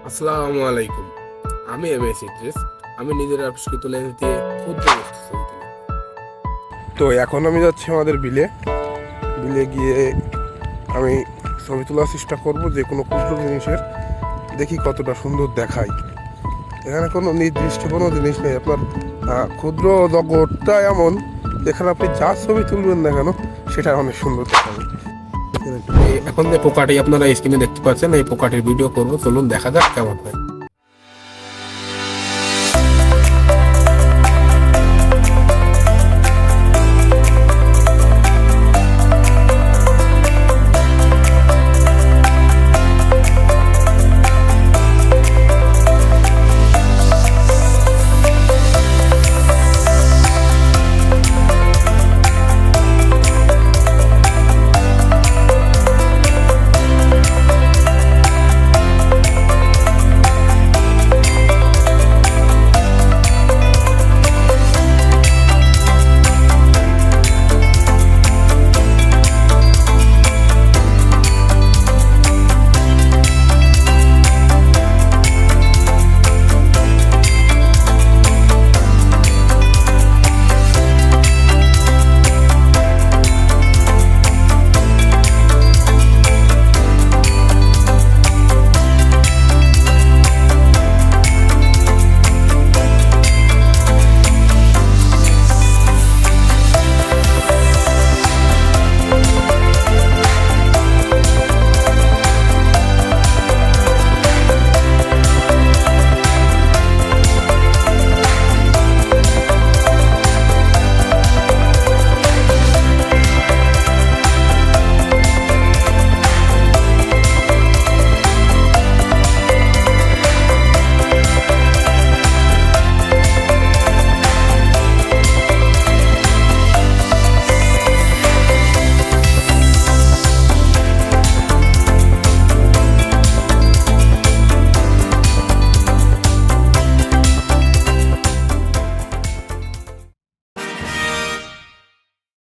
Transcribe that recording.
আসসালামু আলাইকুম। আমি এমএস ইদ্রিস। আমি নিজের আবিষ্কৃত লেন্স দিয়ে ক্ষুদ্র বস্তু ছবি তুলি। তো এখন আমি যাচ্ছি আমাদের বিলে গিয়ে আমি ছবি তোলার চেষ্টা করব যে কোনো ক্ষুদ্র জিনিসের, দেখি কতটা সুন্দর দেখায়। এখানে কোনো নির্দিষ্ট কোনো জিনিস নেই, আপনার ক্ষুদ্র জগৎটা এমন যেখানে আপনি যা ছবি তুলবেন না কেন সেটা অনেক সুন্দর দেখাবে। এখন যে পোকাটি আপনারা স্ক্রিনে দেখতে পাচ্ছেন, এই পোকাটির ভিডিও করবো, চলুন দেখা যাক কেমন হয়।